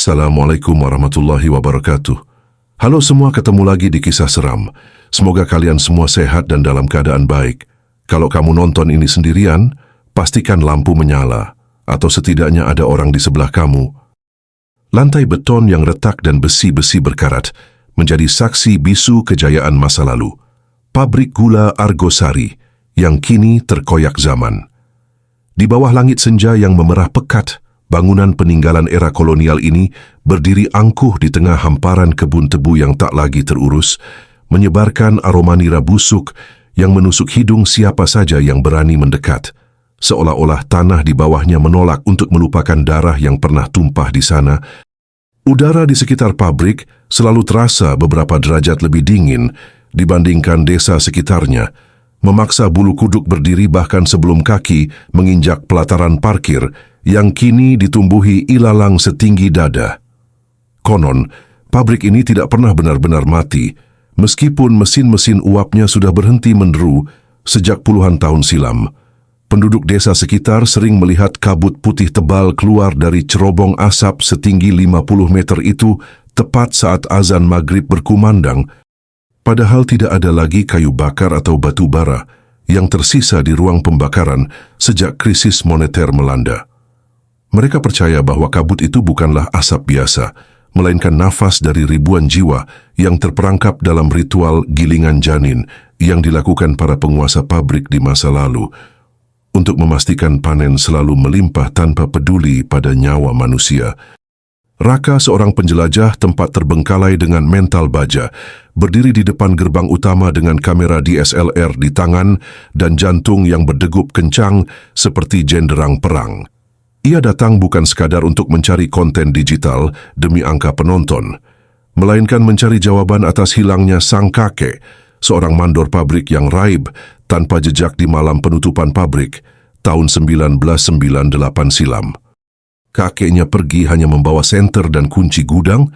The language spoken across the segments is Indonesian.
Assalamualaikum warahmatullahi wabarakatuh. Halo semua, ketemu lagi di Kisah Seram. Semoga kalian semua sehat dan dalam keadaan baik. Kalau kamu nonton ini sendirian, pastikan lampu menyala, atau setidaknya ada orang di sebelah kamu. Lantai beton yang retak dan besi-besi berkarat menjadi saksi bisu kejayaan masa lalu. Pabrik gula Argosari yang kini terkoyak zaman. Di bawah langit senja yang memerah pekat, bangunan peninggalan era kolonial ini berdiri angkuh di tengah hamparan kebun tebu yang tak lagi terurus, menyebarkan aroma nira busuk yang menusuk hidung siapa saja yang berani mendekat. Seolah-olah tanah di bawahnya menolak untuk melupakan darah yang pernah tumpah di sana. Udara di sekitar pabrik selalu terasa beberapa derajat lebih dingin dibandingkan desa sekitarnya, memaksa bulu kuduk berdiri bahkan sebelum kaki menginjak pelataran parkir yang kini ditumbuhi ilalang setinggi dada. Konon, pabrik ini tidak pernah benar-benar mati, meskipun mesin-mesin uapnya sudah berhenti menderu sejak puluhan tahun silam. Penduduk desa sekitar sering melihat kabut putih tebal keluar dari cerobong asap setinggi 50 meter itu tepat saat azan maghrib berkumandang, padahal tidak ada lagi kayu bakar atau batu bara yang tersisa di ruang pembakaran sejak krisis moneter melanda. Mereka percaya bahwa kabut itu bukanlah asap biasa, melainkan nafas dari ribuan jiwa yang terperangkap dalam ritual gilingan janin yang dilakukan para penguasa pabrik di masa lalu, untuk memastikan panen selalu melimpah tanpa peduli pada nyawa manusia. Raka, seorang penjelajah tempat terbengkalai dengan mental baja, berdiri di depan gerbang utama dengan kamera DSLR di tangan dan jantung yang berdegup kencang seperti jenderang perang. Ia datang bukan sekadar untuk mencari konten digital demi angka penonton, melainkan mencari jawaban atas hilangnya sang kakek, seorang mandor pabrik yang raib tanpa jejak di malam penutupan pabrik tahun 1998 silam. Kakeknya pergi hanya membawa senter dan kunci gudang,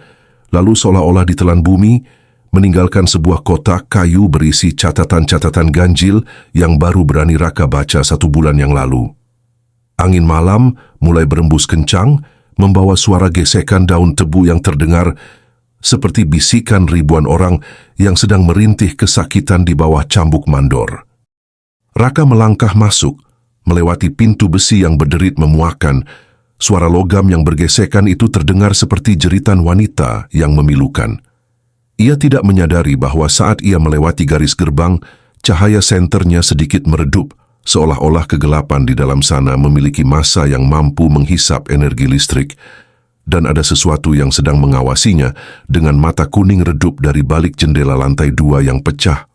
lalu seolah-olah ditelan bumi, meninggalkan sebuah kotak kayu berisi catatan-catatan ganjil yang baru berani Raka baca 1 bulan yang lalu. Angin malam mulai berembus kencang, membawa suara gesekan daun tebu yang terdengar seperti bisikan ribuan orang yang sedang merintih kesakitan di bawah cambuk mandor. Raka melangkah masuk, melewati pintu besi yang berderit memuakan. Suara logam yang bergesekan itu terdengar seperti jeritan wanita yang memilukan. Ia tidak menyadari bahwa saat ia melewati garis gerbang, cahaya senternya sedikit meredup, seolah-olah kegelapan di dalam sana memiliki massa yang mampu menghisap energi listrik, dan ada sesuatu yang sedang mengawasinya dengan mata kuning redup dari balik jendela lantai 2 yang pecah.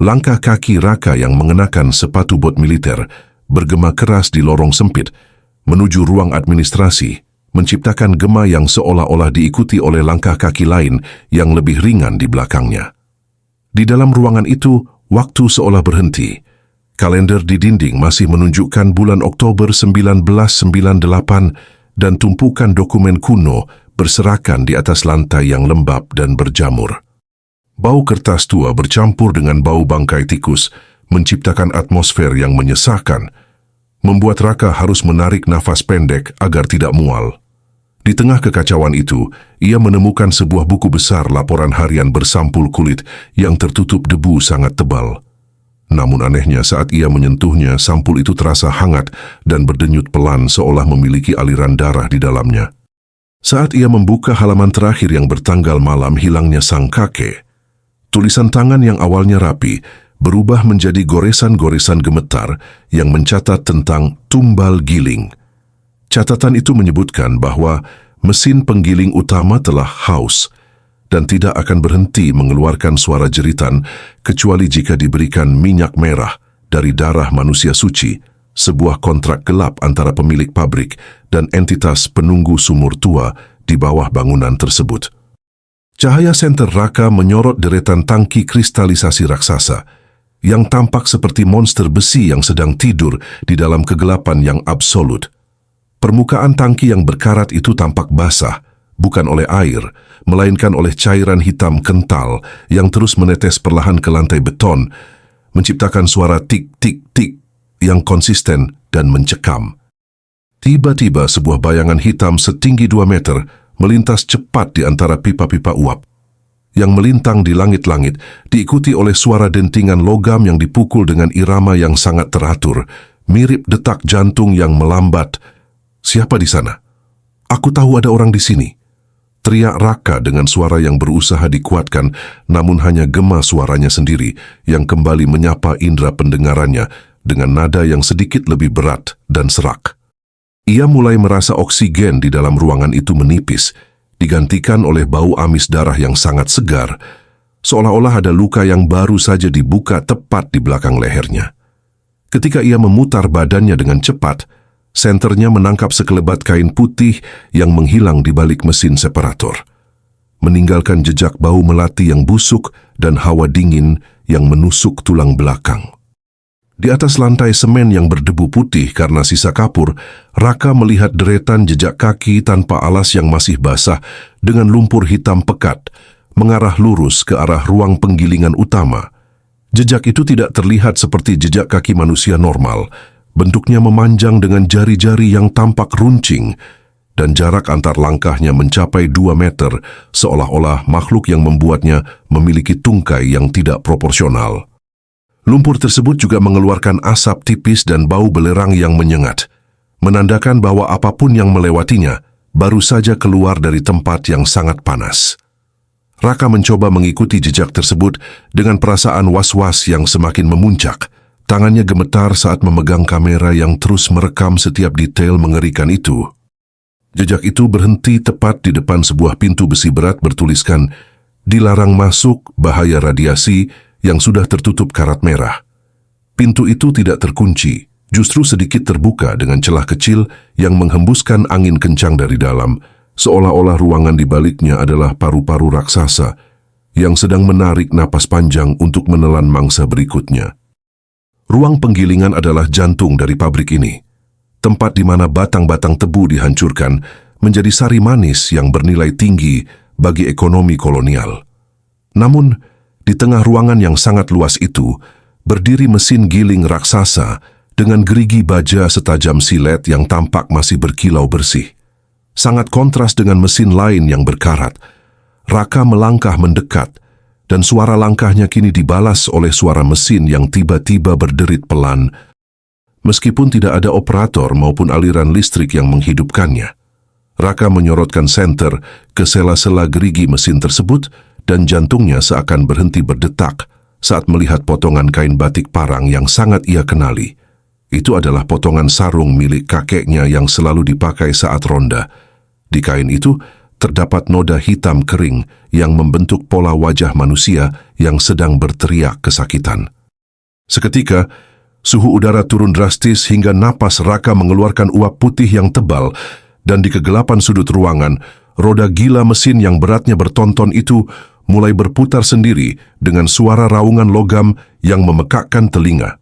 Langkah kaki Raka yang mengenakan sepatu bot militer bergema keras di lorong sempit menuju ruang administrasi, menciptakan gema yang seolah-olah diikuti oleh langkah kaki lain yang lebih ringan di belakangnya. Di dalam ruangan itu, waktu seolah berhenti. Kalender di dinding masih menunjukkan bulan Oktober 1998 dan tumpukan dokumen kuno berserakan di atas lantai yang lembab dan berjamur. Bau kertas tua bercampur dengan bau bangkai tikus menciptakan atmosfer yang menyesakkan, membuat Raka harus menarik nafas pendek agar tidak mual. Di tengah kekacauan itu, ia menemukan sebuah buku besar laporan harian bersampul kulit yang tertutup debu sangat tebal. Namun anehnya saat ia menyentuhnya, sampul itu terasa hangat dan berdenyut pelan seolah memiliki aliran darah di dalamnya. Saat ia membuka halaman terakhir yang bertanggal malam hilangnya sang kakek, tulisan tangan yang awalnya rapi berubah menjadi goresan-goresan gemetar yang mencatat tentang tumbal giling. Catatan itu menyebutkan bahwa mesin penggiling utama telah haus dan tidak akan berhenti mengeluarkan suara jeritan kecuali jika diberikan minyak merah dari darah manusia suci, sebuah kontrak gelap antara pemilik pabrik dan entitas penunggu sumur tua di bawah bangunan tersebut. Cahaya senter Raka menyorot deretan tangki kristalisasi raksasa yang tampak seperti monster besi yang sedang tidur di dalam kegelapan yang absolut. Permukaan tangki yang berkarat itu tampak basah, bukan oleh air, melainkan oleh cairan hitam kental yang terus menetes perlahan ke lantai beton, menciptakan suara tik-tik-tik yang konsisten dan mencekam. Tiba-tiba sebuah bayangan hitam setinggi 2 meter melintas cepat di antara pipa-pipa uap. Yang melintang di langit-langit diikuti oleh suara dentingan logam yang dipukul dengan irama yang sangat teratur, mirip detak jantung yang melambat. Siapa di sana? Aku tahu ada orang di sini. Teriak Raka dengan suara yang berusaha dikuatkan, namun hanya gema suaranya sendiri yang kembali menyapa indera pendengarannya dengan nada yang sedikit lebih berat dan serak. Ia mulai merasa oksigen di dalam ruangan itu menipis, digantikan oleh bau amis darah yang sangat segar, seolah-olah ada luka yang baru saja dibuka tepat di belakang lehernya. Ketika ia memutar badannya dengan cepat, senternya menangkap sekelebat kain putih yang menghilang di balik mesin separator, meninggalkan jejak bau melati yang busuk dan hawa dingin yang menusuk tulang belakang. Di atas lantai semen yang berdebu putih karena sisa kapur, Raka melihat deretan jejak kaki tanpa alas yang masih basah dengan lumpur hitam pekat, mengarah lurus ke arah ruang penggilingan utama. Jejak itu tidak terlihat seperti jejak kaki manusia normal. Bentuknya memanjang dengan jari-jari yang tampak runcing, dan jarak antar langkahnya mencapai 2 meter, seolah-olah makhluk yang membuatnya memiliki tungkai yang tidak proporsional. Lumpur tersebut juga mengeluarkan asap tipis dan bau belerang yang menyengat, menandakan bahwa apapun yang melewatinya baru saja keluar dari tempat yang sangat panas. Raka mencoba mengikuti jejak tersebut dengan perasaan was-was yang semakin memuncak. Tangannya gemetar saat memegang kamera yang terus merekam setiap detail mengerikan itu. Jejak itu berhenti tepat di depan sebuah pintu besi berat bertuliskan, "Dilarang masuk, bahaya radiasi," yang sudah tertutup karat merah. Pintu itu tidak terkunci, justru sedikit terbuka dengan celah kecil yang menghembuskan angin kencang dari dalam, seolah-olah ruangan di baliknya adalah paru-paru raksasa yang sedang menarik napas panjang untuk menelan mangsa berikutnya. Ruang penggilingan adalah jantung dari pabrik ini, tempat di mana batang-batang tebu dihancurkan menjadi sari manis yang bernilai tinggi bagi ekonomi kolonial. Namun, di tengah ruangan yang sangat luas itu, berdiri mesin giling raksasa dengan gerigi baja setajam silet yang tampak masih berkilau bersih. Sangat kontras dengan mesin lain yang berkarat. Raka melangkah mendekat, dan suara langkahnya kini dibalas oleh suara mesin yang tiba-tiba berderit pelan, meskipun tidak ada operator maupun aliran listrik yang menghidupkannya. Raka menyorotkan senter ke sela-sela gerigi mesin tersebut, dan jantungnya seakan berhenti berdetak saat melihat potongan kain batik parang yang sangat ia kenali. Itu adalah potongan sarung milik kakeknya yang selalu dipakai saat ronda. Di kain itu terdapat noda hitam kering yang membentuk pola wajah manusia yang sedang berteriak kesakitan. Seketika, suhu udara turun drastis hingga napas Raka mengeluarkan uap putih yang tebal, dan di kegelapan sudut ruangan, roda gila mesin yang beratnya bertonton itu mulai berputar sendiri dengan suara raungan logam yang memekakkan telinga.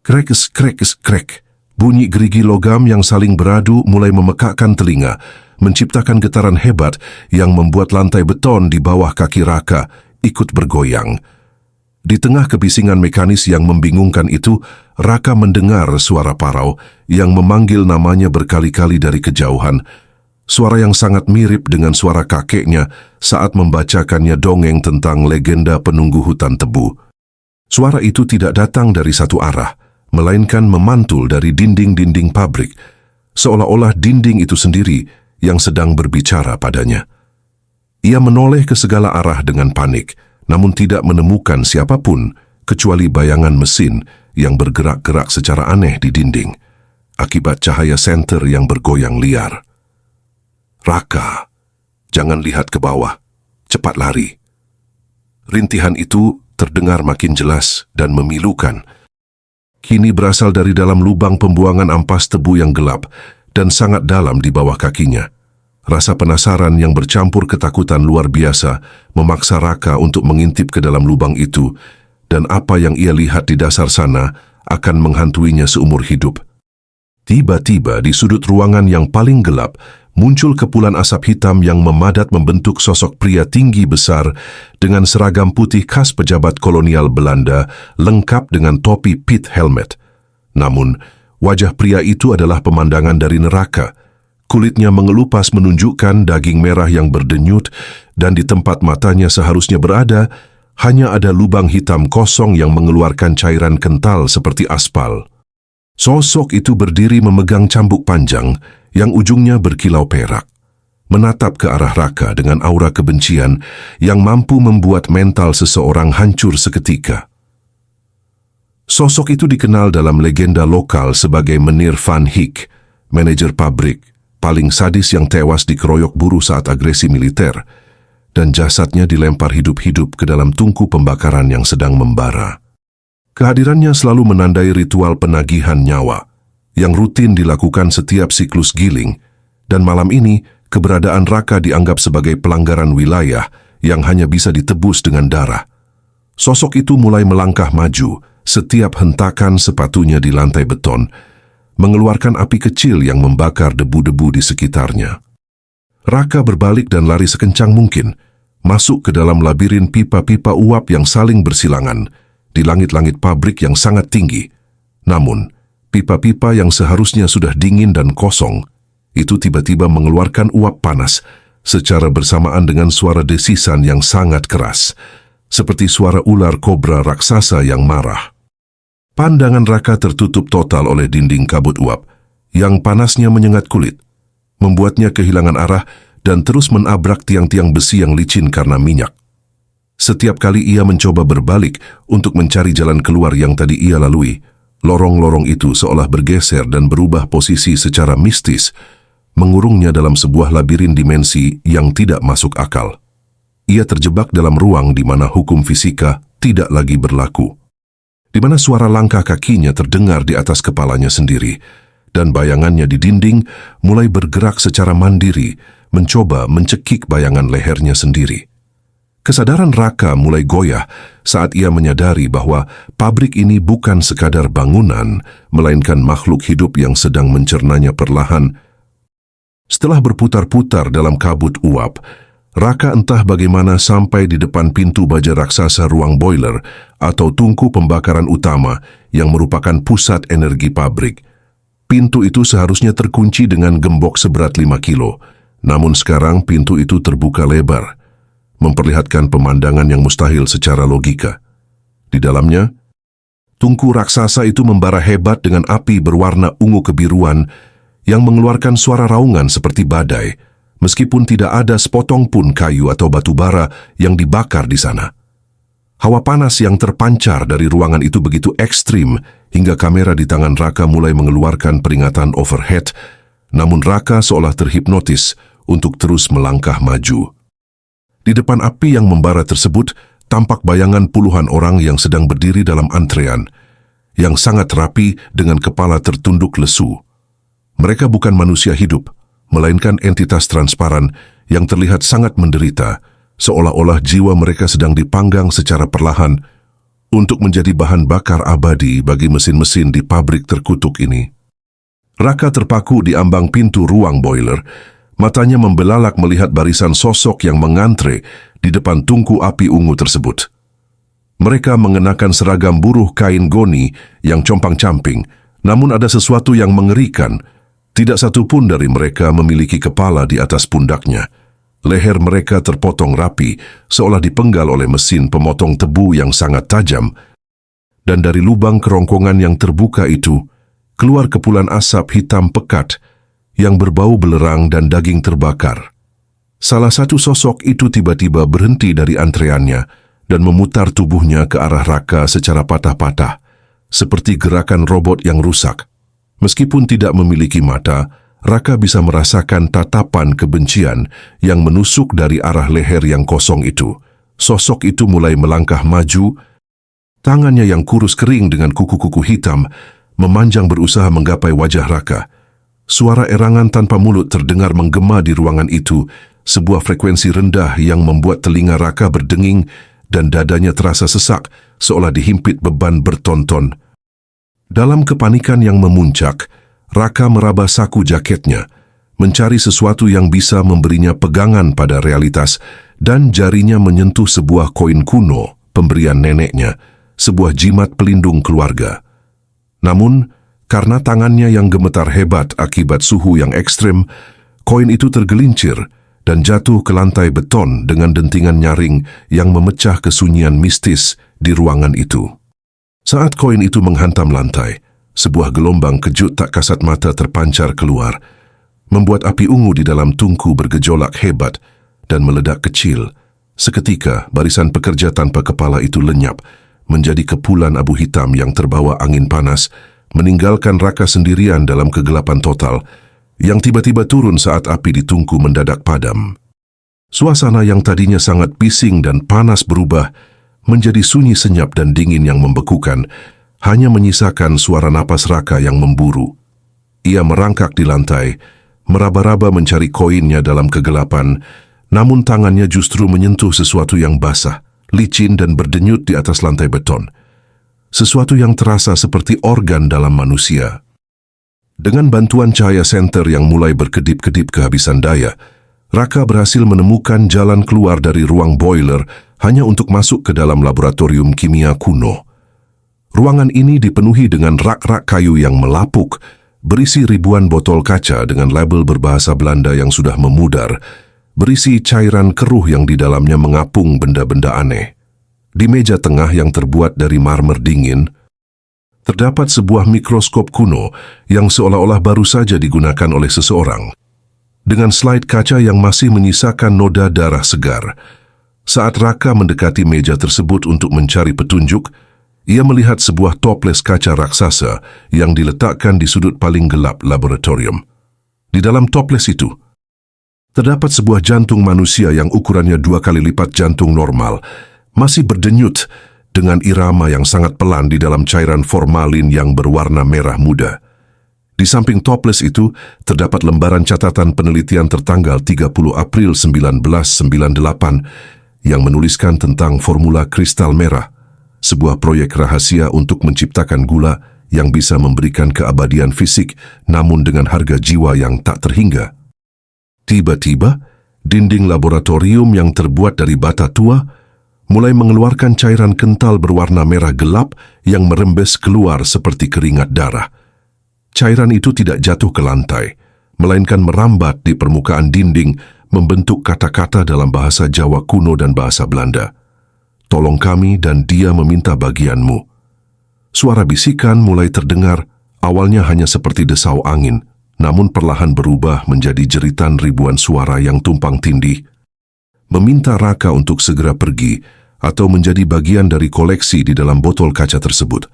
Krek, krek, krek. Bunyi gerigi logam yang saling beradu mulai memekakkan telinga, menciptakan getaran hebat yang membuat lantai beton di bawah kaki Raka ikut bergoyang. Di tengah kebisingan mekanis yang membingungkan itu, Raka mendengar suara parau yang memanggil namanya berkali-kali dari kejauhan. Suara yang sangat mirip dengan suara kakeknya saat membacakannya dongeng tentang legenda penunggu hutan tebu. Suara itu tidak datang dari satu arah, melainkan memantul dari dinding-dinding pabrik, seolah-olah dinding itu sendiri yang sedang berbicara padanya. Ia menoleh ke segala arah dengan panik, namun tidak menemukan siapapun kecuali bayangan mesin yang bergerak-gerak secara aneh di dinding, akibat cahaya senter yang bergoyang liar. "Raka, jangan lihat ke bawah, cepat lari." Rintihan itu terdengar makin jelas dan memilukan. Kini berasal dari dalam lubang pembuangan ampas tebu yang gelap dan sangat dalam di bawah kakinya. Rasa penasaran yang bercampur ketakutan luar biasa memaksa Raka untuk mengintip ke dalam lubang itu, dan apa yang ia lihat di dasar sana akan menghantuinya seumur hidup. Tiba-tiba di sudut ruangan yang paling gelap, muncul kepulan asap hitam yang memadat membentuk sosok pria tinggi besar dengan seragam putih khas pejabat kolonial Belanda lengkap dengan topi pit helmet. Namun, wajah pria itu adalah pemandangan dari neraka. Kulitnya mengelupas menunjukkan daging merah yang berdenyut dan di tempat matanya seharusnya berada, hanya ada lubang hitam kosong yang mengeluarkan cairan kental seperti aspal. Sosok itu berdiri memegang cambuk panjang yang ujungnya berkilau perak, menatap ke arah Raka dengan aura kebencian yang mampu membuat mental seseorang hancur seketika. Sosok itu dikenal dalam legenda lokal sebagai Menir Van Hik, manajer pabrik, paling sadis yang tewas dikeroyok buruh saat agresi militer, dan jasadnya dilempar hidup-hidup ke dalam tungku pembakaran yang sedang membara. Kehadirannya selalu menandai ritual penagihan nyawa, yang rutin dilakukan setiap siklus giling, dan malam ini keberadaan Raka dianggap sebagai pelanggaran wilayah yang hanya bisa ditebus dengan darah. Sosok itu mulai melangkah maju setiap hentakan sepatunya di lantai beton, mengeluarkan api kecil yang membakar debu-debu di sekitarnya. Raka berbalik dan lari sekencang mungkin, masuk ke dalam labirin pipa-pipa uap yang saling bersilangan di langit-langit pabrik yang sangat tinggi. Namun, pipa-pipa yang seharusnya sudah dingin dan kosong, itu tiba-tiba mengeluarkan uap panas secara bersamaan dengan suara desisan yang sangat keras, seperti suara ular kobra raksasa yang marah. Pandangan Raka tertutup total oleh dinding kabut uap, yang panasnya menyengat kulit, membuatnya kehilangan arah dan terus menabrak tiang-tiang besi yang licin karena minyak. Setiap kali ia mencoba berbalik untuk mencari jalan keluar yang tadi ia lalui, lorong-lorong itu seolah bergeser dan berubah posisi secara mistis, mengurungnya dalam sebuah labirin dimensi yang tidak masuk akal. Ia terjebak dalam ruang di mana hukum fisika tidak lagi berlaku, di mana suara langkah kakinya terdengar di atas kepalanya sendiri, dan bayangannya di dinding mulai bergerak secara mandiri, mencoba mencekik bayangan lehernya sendiri. Kesadaran Raka mulai goyah saat ia menyadari bahwa pabrik ini bukan sekadar bangunan, melainkan makhluk hidup yang sedang mencernanya perlahan. Setelah berputar-putar dalam kabut uap, Raka entah bagaimana sampai di depan pintu baja raksasa ruang boiler atau tungku pembakaran utama yang merupakan pusat energi pabrik. Pintu itu seharusnya terkunci dengan gembok seberat 5 kilo, namun sekarang pintu itu terbuka lebar, memperlihatkan pemandangan yang mustahil secara logika. Di dalamnya, tungku raksasa itu membara hebat dengan api berwarna ungu kebiruan yang mengeluarkan suara raungan seperti badai, meskipun tidak ada sepotong pun kayu atau batu bara yang dibakar di sana. Hawa panas yang terpancar dari ruangan itu begitu ekstrim hingga kamera di tangan Raka mulai mengeluarkan peringatan overhead, namun Raka seolah terhipnotis untuk terus melangkah maju. Di depan api yang membara tersebut, tampak bayangan puluhan orang yang sedang berdiri dalam antrean, yang sangat rapi dengan kepala tertunduk lesu. Mereka bukan manusia hidup, melainkan entitas transparan yang terlihat sangat menderita, seolah-olah jiwa mereka sedang dipanggang secara perlahan untuk menjadi bahan bakar abadi bagi mesin-mesin di pabrik terkutuk ini. Raka terpaku di ambang pintu ruang boiler, matanya membelalak melihat barisan sosok yang mengantre di depan tungku api ungu tersebut. Mereka mengenakan seragam buruh kain goni yang compang-camping, namun ada sesuatu yang mengerikan. Tidak satu pun dari mereka memiliki kepala di atas pundaknya. Leher mereka terpotong rapi, seolah dipenggal oleh mesin pemotong tebu yang sangat tajam. Dan dari lubang kerongkongan yang terbuka itu, keluar kepulan asap hitam pekat yang berbau belerang dan daging terbakar. Salah satu sosok itu tiba-tiba berhenti dari antreannya dan memutar tubuhnya ke arah Raka secara patah-patah, seperti gerakan robot yang rusak. Meskipun tidak memiliki mata, Raka bisa merasakan tatapan kebencian yang menusuk dari arah leher yang kosong itu. Sosok itu mulai melangkah maju, tangannya yang kurus kering dengan kuku-kuku hitam memanjang berusaha menggapai wajah Raka. Suara erangan tanpa mulut terdengar menggema di ruangan itu, sebuah frekuensi rendah yang membuat telinga Raka berdenging dan dadanya terasa sesak, seolah dihimpit beban bertonton. Dalam kepanikan yang memuncak, Raka meraba saku jaketnya, mencari sesuatu yang bisa memberinya pegangan pada realitas, dan jarinya menyentuh sebuah koin kuno, pemberian neneknya, sebuah jimat pelindung keluarga. Namun, karena tangannya yang gemetar hebat akibat suhu yang ekstrem, koin itu tergelincir dan jatuh ke lantai beton dengan dentingan nyaring yang memecah kesunyian mistis di ruangan itu. Saat koin itu menghantam lantai, sebuah gelombang kejut tak kasat mata terpancar keluar, membuat api ungu di dalam tungku bergejolak hebat dan meledak kecil. Seketika, barisan pekerja tanpa kepala itu lenyap menjadi kepulan abu hitam yang terbawa angin panas, meninggalkan Raka sendirian dalam kegelapan total yang tiba-tiba turun saat api di tungku mendadak padam. Suasana yang tadinya sangat bising dan panas berubah menjadi sunyi senyap dan dingin yang membekukan, hanya menyisakan suara napas Raka yang memburu. Ia merangkak di lantai, meraba-raba mencari koinnya dalam kegelapan, namun tangannya justru menyentuh sesuatu yang basah, licin dan berdenyut di atas lantai beton. Sesuatu yang terasa seperti organ dalam manusia. Dengan bantuan cahaya senter yang mulai berkedip-kedip kehabisan daya, Raka berhasil menemukan jalan keluar dari ruang boiler hanya untuk masuk ke dalam laboratorium kimia kuno. Ruangan ini dipenuhi dengan rak-rak kayu yang melapuk, berisi ribuan botol kaca dengan label berbahasa Belanda yang sudah memudar, berisi cairan keruh yang di dalamnya mengapung benda-benda aneh. Di meja tengah yang terbuat dari marmer dingin, terdapat sebuah mikroskop kuno yang seolah-olah baru saja digunakan oleh seseorang. Dengan slide kaca yang masih menyisakan noda darah segar. Saat Raka mendekati meja tersebut untuk mencari petunjuk, ia melihat sebuah toples kaca raksasa yang diletakkan di sudut paling gelap laboratorium. Di dalam toples itu, terdapat sebuah jantung manusia yang ukurannya 2 kali lipat jantung normal, masih berdenyut dengan irama yang sangat pelan di dalam cairan formalin yang berwarna merah muda. Di samping toples itu, terdapat lembaran catatan penelitian tertanggal 30 April 1998 yang menuliskan tentang formula kristal merah, sebuah proyek rahasia untuk menciptakan gula yang bisa memberikan keabadian fisik namun dengan harga jiwa yang tak terhingga. Tiba-tiba, dinding laboratorium yang terbuat dari bata tua mulai mengeluarkan cairan kental berwarna merah gelap yang merembes keluar seperti keringat darah. Cairan itu tidak jatuh ke lantai, melainkan merambat di permukaan dinding membentuk kata-kata dalam bahasa Jawa kuno dan bahasa Belanda. Tolong kami dan dia meminta bagianmu. Suara bisikan mulai terdengar, awalnya hanya seperti desau angin, namun perlahan berubah menjadi jeritan ribuan suara yang tumpang tindih. Meminta Raka untuk segera pergi atau menjadi bagian dari koleksi di dalam botol kaca tersebut.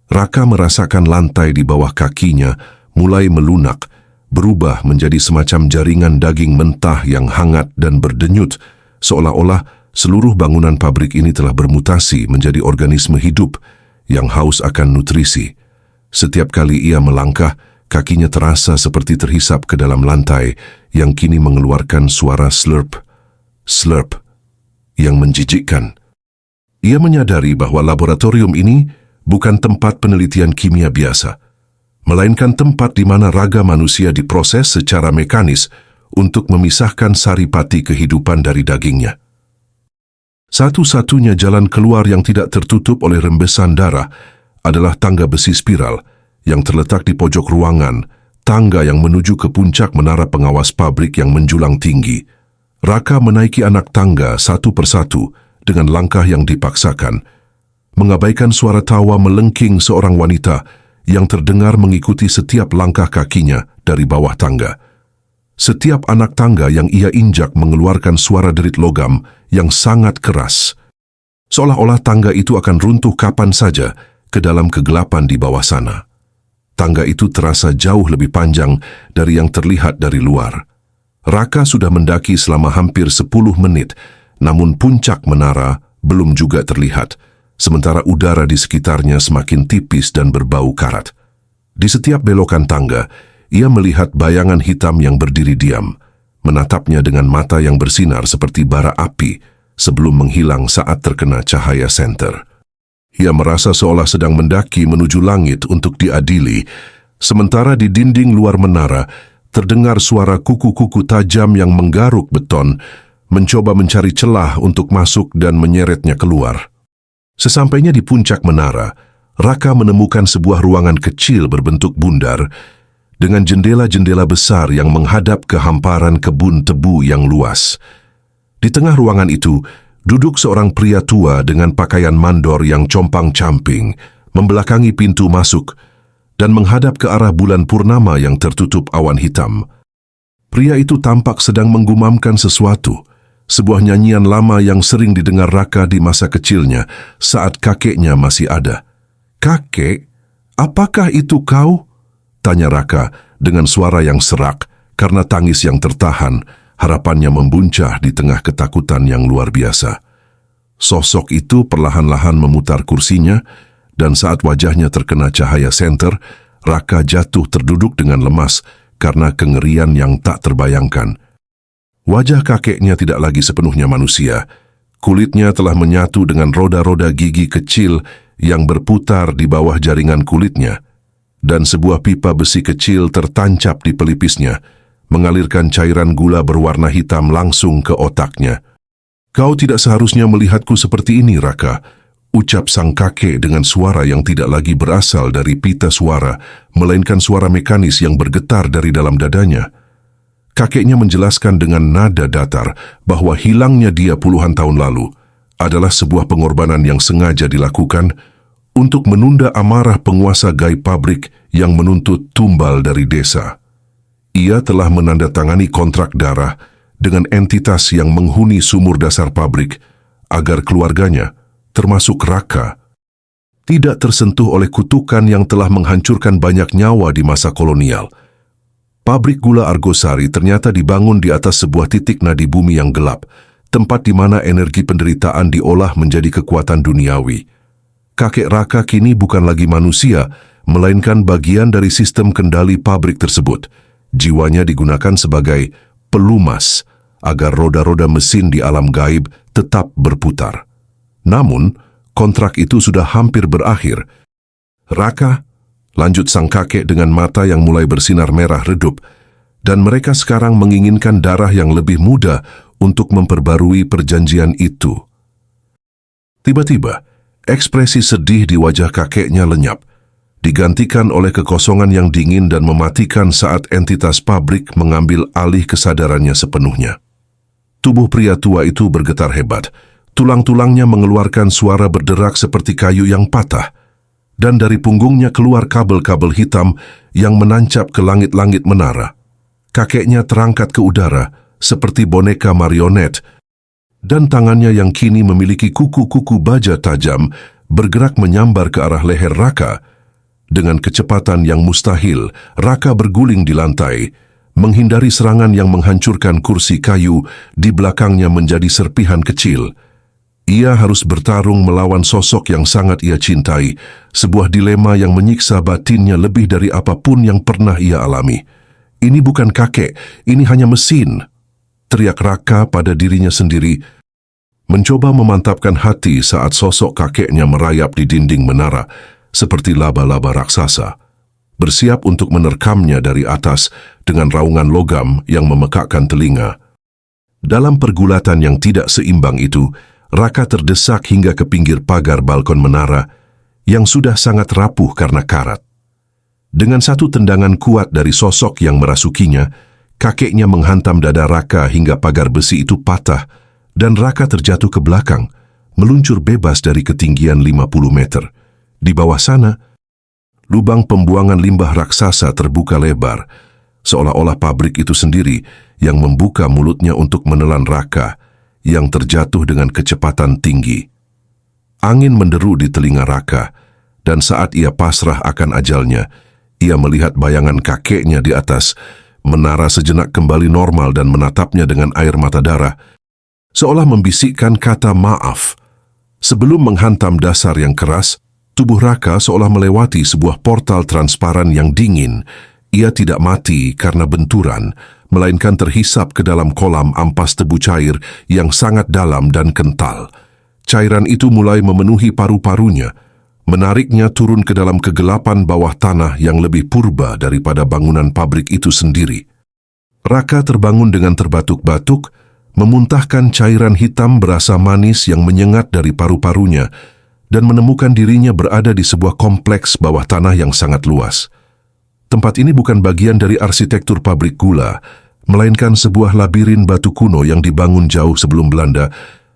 Raka merasakan lantai di bawah kakinya mulai melunak, berubah menjadi semacam jaringan daging mentah yang hangat dan berdenyut, seolah-olah seluruh bangunan pabrik ini telah bermutasi menjadi organisme hidup yang haus akan nutrisi. Setiap kali ia melangkah, kakinya terasa seperti terhisap ke dalam lantai yang kini mengeluarkan suara slurp, slurp, yang menjijikkan. Ia menyadari bahwa laboratorium ini bukan tempat penelitian kimia biasa, melainkan tempat di mana raga manusia diproses secara mekanis untuk memisahkan saripati kehidupan dari dagingnya. Satu-satunya jalan keluar yang tidak tertutup oleh rembesan darah adalah tangga besi spiral yang terletak di pojok ruangan, tangga yang menuju ke puncak menara pengawas pabrik yang menjulang tinggi. Raka menaiki anak tangga satu persatu dengan langkah yang dipaksakan, mengabaikan suara tawa melengking seorang wanita yang terdengar mengikuti setiap langkah kakinya dari bawah tangga. Setiap anak tangga yang ia injak mengeluarkan suara derit logam yang sangat keras. Seolah-olah tangga itu akan runtuh kapan saja ke dalam kegelapan di bawah sana. Tangga itu terasa jauh lebih panjang dari yang terlihat dari luar. Raka sudah mendaki selama hampir 10 menit, namun puncak menara belum juga terlihat, sementara udara di sekitarnya semakin tipis dan berbau karat. Di setiap belokan tangga, ia melihat bayangan hitam yang berdiri diam, menatapnya dengan mata yang bersinar seperti bara api sebelum menghilang saat terkena cahaya senter. Ia merasa seolah sedang mendaki menuju langit untuk diadili, sementara di dinding luar menara terdengar suara kuku-kuku tajam yang menggaruk beton, mencoba mencari celah untuk masuk dan menyeretnya keluar. Sesampainya di puncak menara, Raka menemukan sebuah ruangan kecil berbentuk bundar dengan jendela-jendela besar yang menghadap ke hamparan kebun tebu yang luas. Di tengah ruangan itu, duduk seorang pria tua dengan pakaian mandor yang compang-camping, membelakangi pintu masuk dan menghadap ke arah bulan purnama yang tertutup awan hitam. Pria itu tampak sedang menggumamkan sesuatu, sebuah nyanyian lama yang sering didengar Raka di masa kecilnya saat kakeknya masih ada. "Kakek, apakah itu kau?" tanya Raka dengan suara yang serak karena tangis yang tertahan, harapannya membuncah di tengah ketakutan yang luar biasa. Sosok itu perlahan-lahan memutar kursinya, dan saat wajahnya terkena cahaya senter, Raka jatuh terduduk dengan lemas karena kengerian yang tak terbayangkan. Wajah kakeknya tidak lagi sepenuhnya manusia. Kulitnya telah menyatu dengan roda-roda gigi kecil yang berputar di bawah jaringan kulitnya, dan sebuah pipa besi kecil tertancap di pelipisnya, mengalirkan cairan gula berwarna hitam langsung ke otaknya. "Kau tidak seharusnya melihatku seperti ini, Raka," ucap sang kakek dengan suara yang tidak lagi berasal dari pita suara, melainkan suara mekanis yang bergetar dari dalam dadanya. Kakeknya menjelaskan dengan nada datar bahwa hilangnya dia puluhan tahun lalu adalah sebuah pengorbanan yang sengaja dilakukan untuk menunda amarah penguasa gaib pabrik yang menuntut tumbal dari desa. Ia telah menandatangani kontrak darah dengan entitas yang menghuni sumur dasar pabrik agar keluarganya, termasuk Raka, tidak tersentuh oleh kutukan yang telah menghancurkan banyak nyawa di masa kolonial. Pabrik gula Argosari ternyata dibangun di atas sebuah titik nadi bumi yang gelap, tempat di mana energi penderitaan diolah menjadi kekuatan duniawi. Kakek Raka kini bukan lagi manusia, melainkan bagian dari sistem kendali pabrik tersebut. Jiwanya digunakan sebagai pelumas agar roda-roda mesin di alam gaib tetap berputar. Namun, kontrak itu sudah hampir berakhir. "Raka," lanjut sang kakek dengan mata yang mulai bersinar merah redup, "dan mereka sekarang menginginkan darah yang lebih muda untuk memperbarui perjanjian itu." Tiba-tiba, ekspresi sedih di wajah kakeknya lenyap, digantikan oleh kekosongan yang dingin dan mematikan saat entitas pabrik mengambil alih kesadarannya sepenuhnya. Tubuh pria tua itu bergetar hebat, tulang-tulangnya mengeluarkan suara berderak seperti kayu yang patah, dan dari punggungnya keluar kabel-kabel hitam yang menancap ke langit-langit menara. Kakeknya terangkat ke udara seperti boneka marionet, dan tangannya yang kini memiliki kuku-kuku baja tajam bergerak menyambar ke arah leher Raka. Dengan kecepatan yang mustahil, Raka berguling di lantai, menghindari serangan yang menghancurkan kursi kayu di belakangnya menjadi serpihan kecil. Ia harus bertarung melawan sosok yang sangat ia cintai, sebuah dilema yang menyiksa batinnya lebih dari apapun yang pernah ia alami. "Ini bukan kakek, ini hanya mesin," teriak Raka pada dirinya sendiri, mencoba memantapkan hati saat sosok kakeknya merayap di dinding menara, seperti laba-laba raksasa, bersiap untuk menerkamnya dari atas dengan raungan logam yang memekakkan telinga. Dalam pergulatan yang tidak seimbang itu, Raka terdesak hingga ke pinggir pagar balkon menara yang sudah sangat rapuh karena karat. Dengan satu tendangan kuat dari sosok yang merasukinya, kakeknya menghantam dada Raka hingga pagar besi itu patah dan Raka terjatuh ke belakang, meluncur bebas dari ketinggian 50 meter. Di bawah sana, lubang pembuangan limbah raksasa terbuka lebar, seolah-olah pabrik itu sendiri yang membuka mulutnya untuk menelan Raka yang terjatuh dengan kecepatan tinggi. Angin menderu di telinga Raka, dan saat ia pasrah akan ajalnya, ia melihat bayangan kakeknya di atas menara sejenak kembali normal dan menatapnya dengan air mata darah, seolah membisikkan kata maaf. Sebelum menghantam dasar yang keras, tubuh Raka seolah melewati sebuah portal transparan yang dingin. Ia tidak mati karena benturan, melainkan terhisap ke dalam kolam ampas tebu cair yang sangat dalam dan kental. Cairan itu mulai memenuhi paru-parunya, menariknya turun ke dalam kegelapan bawah tanah yang lebih purba daripada bangunan pabrik itu sendiri. Raka terbangun dengan terbatuk-batuk, memuntahkan cairan hitam berasa manis yang menyengat dari paru-parunya, dan menemukan dirinya berada di sebuah kompleks bawah tanah yang sangat luas. Tempat ini bukan bagian dari arsitektur pabrik gula, melainkan sebuah labirin batu kuno yang dibangun jauh sebelum Belanda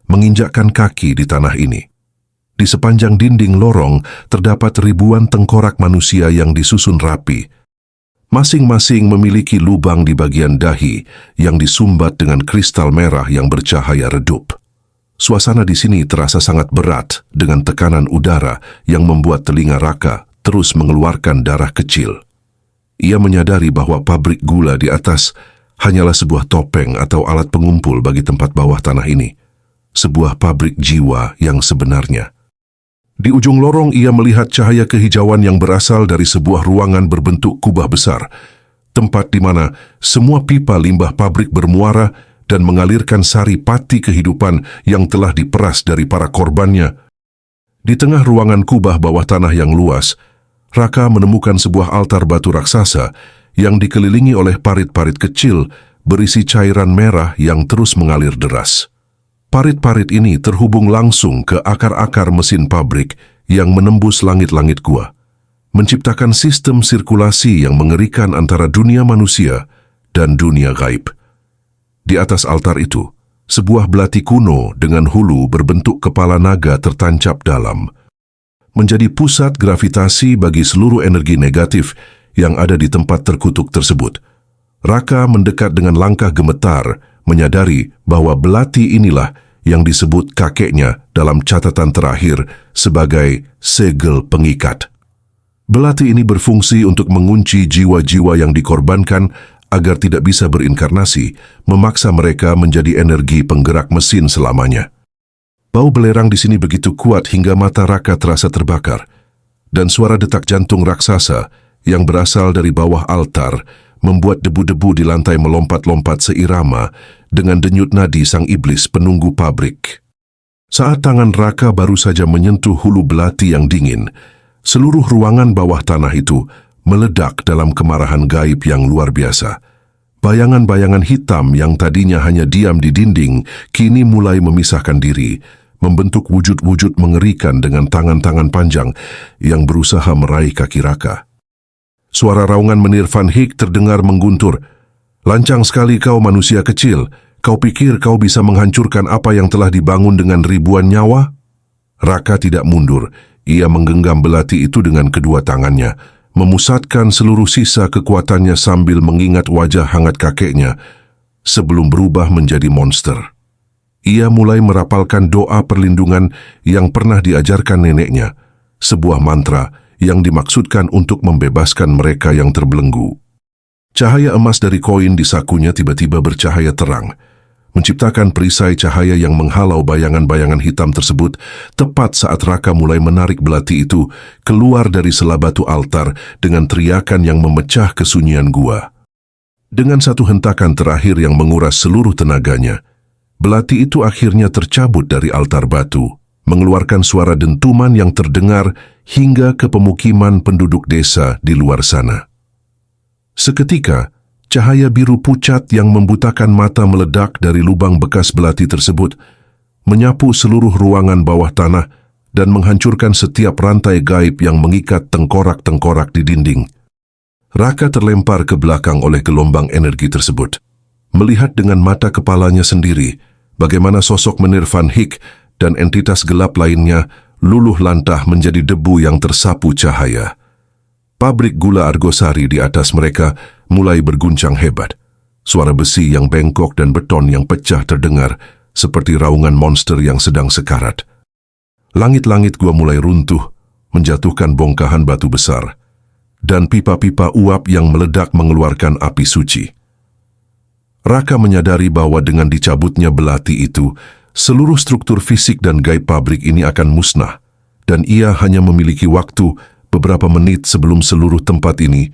menginjakkan kaki di tanah ini. Di sepanjang dinding lorong terdapat ribuan tengkorak manusia yang disusun rapi. Masing-masing memiliki lubang di bagian dahi yang disumbat dengan kristal merah yang bercahaya redup. Suasana di sini terasa sangat berat dengan tekanan udara yang membuat telinga Raka terus mengeluarkan darah kecil. Ia menyadari bahwa pabrik gula di atas hanyalah sebuah topeng atau alat pengumpul bagi tempat bawah tanah ini. Sebuah pabrik jiwa yang sebenarnya. Di ujung lorong ia melihat cahaya kehijauan yang berasal dari sebuah ruangan berbentuk kubah besar, tempat di mana semua pipa limbah pabrik bermuara dan mengalirkan sari pati kehidupan yang telah diperas dari para korbannya. Di tengah ruangan kubah bawah tanah yang luas, Raka menemukan sebuah altar batu raksasa yang dikelilingi oleh parit-parit kecil berisi cairan merah yang terus mengalir deras. Parit-parit ini terhubung langsung ke akar-akar mesin pabrik yang menembus langit-langit gua, menciptakan sistem sirkulasi yang mengerikan antara dunia manusia dan dunia gaib. Di atas altar itu, sebuah belati kuno dengan hulu berbentuk kepala naga tertancap dalam, menjadi pusat gravitasi bagi seluruh energi negatif yang ada di tempat terkutuk tersebut. Raka mendekat dengan langkah gemetar, menyadari bahwa belati inilah yang disebut kakeknya dalam catatan terakhir sebagai segel pengikat. Belati ini berfungsi untuk mengunci jiwa-jiwa yang dikorbankan agar tidak bisa berinkarnasi, memaksa mereka menjadi energi penggerak mesin selamanya. Bau belerang di sini begitu kuat hingga mata Raka terasa terbakar, dan suara detak jantung raksasa yang berasal dari bawah altar membuat debu-debu di lantai melompat-lompat seirama dengan denyut nadi sang iblis penunggu pabrik. Saat tangan Raka baru saja menyentuh hulu belati yang dingin, seluruh ruangan bawah tanah itu meledak dalam kemarahan gaib yang luar biasa. Bayangan-bayangan hitam yang tadinya hanya diam di dinding, kini mulai memisahkan diri, membentuk wujud-wujud mengerikan dengan tangan-tangan panjang yang berusaha meraih kaki Raka. Suara raungan menir Van Hyck terdengar mengguntur. "Lancang sekali kau manusia kecil, kau pikir kau bisa menghancurkan apa yang telah dibangun dengan ribuan nyawa?" Raka tidak mundur, ia menggenggam belati itu dengan kedua tangannya, memusatkan seluruh sisa kekuatannya sambil mengingat wajah hangat kakeknya sebelum berubah menjadi monster. Ia mulai merapalkan doa perlindungan yang pernah diajarkan neneknya, sebuah mantra yang dimaksudkan untuk membebaskan mereka yang terbelenggu. Cahaya emas dari koin di sakunya tiba-tiba bercahaya terang, menciptakan perisai cahaya yang menghalau bayangan-bayangan hitam tersebut tepat saat Raka mulai menarik belati itu keluar dari sela batu altar dengan teriakan yang memecah kesunyian gua. Dengan satu hentakan terakhir yang menguras seluruh tenaganya, belati itu akhirnya tercabut dari altar batu, mengeluarkan suara dentuman yang terdengar hingga ke pemukiman penduduk desa di luar sana. Seketika, cahaya biru pucat yang membutakan mata meledak dari lubang bekas belati tersebut, menyapu seluruh ruangan bawah tanah dan menghancurkan setiap rantai gaib yang mengikat tengkorak-tengkorak di dinding. Raka terlempar ke belakang oleh gelombang energi tersebut, melihat dengan mata kepalanya sendiri bagaimana sosok menir Van Hyck dan entitas gelap lainnya luluh lantah menjadi debu yang tersapu cahaya. Pabrik gula Argosari di atas mereka mulai berguncang hebat. Suara besi yang bengkok dan beton yang pecah terdengar seperti raungan monster yang sedang sekarat. Langit-langit gua mulai runtuh, menjatuhkan bongkahan batu besar, dan pipa-pipa uap yang meledak mengeluarkan api suci. Raka menyadari bahwa dengan dicabutnya belati itu, seluruh struktur fisik dan gaib pabrik ini akan musnah, dan ia hanya memiliki waktu beberapa menit sebelum seluruh tempat ini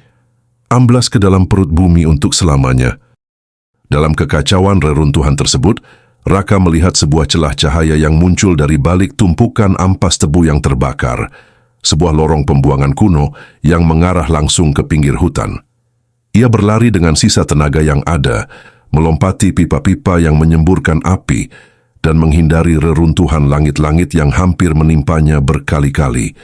amblas ke dalam perut bumi untuk selamanya. Dalam kekacauan reruntuhan tersebut, Raka melihat sebuah celah cahaya yang muncul dari balik tumpukan ampas tebu yang terbakar, sebuah lorong pembuangan kuno yang mengarah langsung ke pinggir hutan. Ia berlari dengan sisa tenaga yang ada, melompati pipa-pipa yang menyemburkan api, dan menghindari reruntuhan langit-langit yang hampir menimpanya berkali-kali.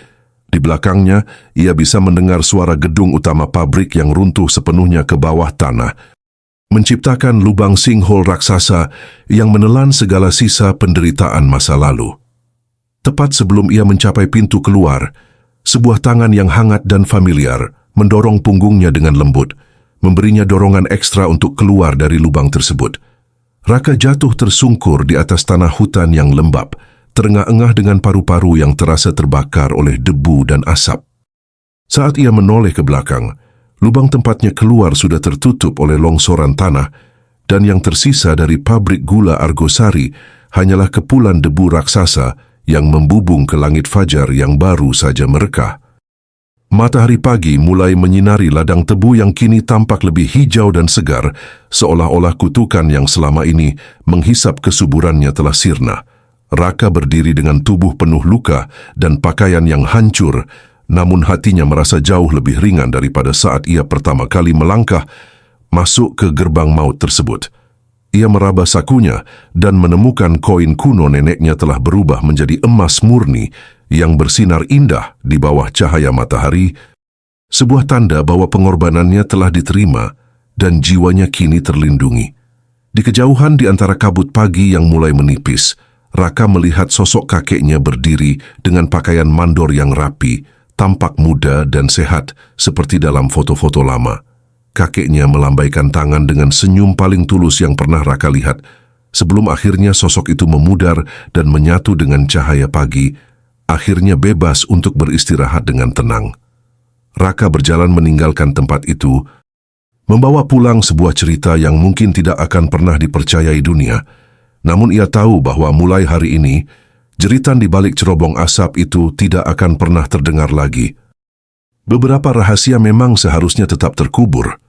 Di belakangnya, ia bisa mendengar suara gedung utama pabrik yang runtuh sepenuhnya ke bawah tanah, menciptakan lubang sinkhole raksasa yang menelan segala sisa penderitaan masa lalu. Tepat sebelum ia mencapai pintu keluar, sebuah tangan yang hangat dan familiar mendorong punggungnya dengan lembut, memberinya dorongan ekstra untuk keluar dari lubang tersebut. Raka jatuh tersungkur di atas tanah hutan yang lembab, terengah-engah dengan paru-paru yang terasa terbakar oleh debu dan asap. Saat ia menoleh ke belakang, lubang tempatnya keluar sudah tertutup oleh longsoran tanah, dan yang tersisa dari pabrik gula Argosari hanyalah kepulan debu raksasa yang membubung ke langit fajar yang baru saja merekah. Matahari pagi mulai menyinari ladang tebu yang kini tampak lebih hijau dan segar, seolah-olah kutukan yang selama ini menghisap kesuburannya telah sirna. Raka berdiri dengan tubuh penuh luka dan pakaian yang hancur, namun hatinya merasa jauh lebih ringan daripada saat ia pertama kali melangkah masuk ke gerbang maut tersebut. Ia meraba sakunya dan menemukan koin kuno neneknya telah berubah menjadi emas murni yang bersinar indah di bawah cahaya matahari, sebuah tanda bahwa pengorbanannya telah diterima dan jiwanya kini terlindungi. Di kejauhan di antara kabut pagi yang mulai menipis, Raka melihat sosok kakeknya berdiri dengan pakaian mandor yang rapi, tampak muda dan sehat seperti dalam foto-foto lama. Kakeknya melambaikan tangan dengan senyum paling tulus yang pernah Raka lihat, sebelum akhirnya sosok itu memudar dan menyatu dengan cahaya pagi, akhirnya bebas untuk beristirahat dengan tenang. Raka berjalan meninggalkan tempat itu, membawa pulang sebuah cerita yang mungkin tidak akan pernah dipercayai dunia. Namun ia tahu bahwa mulai hari ini, jeritan di balik cerobong asap itu tidak akan pernah terdengar lagi. Beberapa rahasia memang seharusnya tetap terkubur,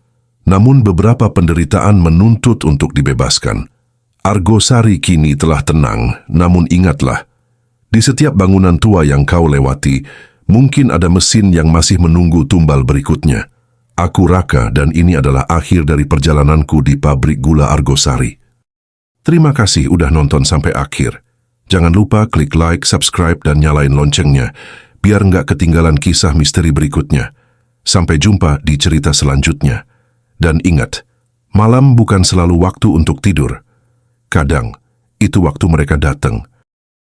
namun beberapa penderitaan menuntut untuk dibebaskan. Argosari kini telah tenang, namun ingatlah, di setiap bangunan tua yang kau lewati, mungkin ada mesin yang masih menunggu tumbal berikutnya. Aku Raka dan ini adalah akhir dari perjalananku di pabrik gula Argosari. Terima kasih udah nonton sampai akhir. Jangan lupa klik like, subscribe, dan nyalain loncengnya, biar nggak ketinggalan kisah misteri berikutnya. Sampai jumpa di cerita selanjutnya. Dan ingat, malam bukan selalu waktu untuk tidur. Kadang, itu waktu mereka datang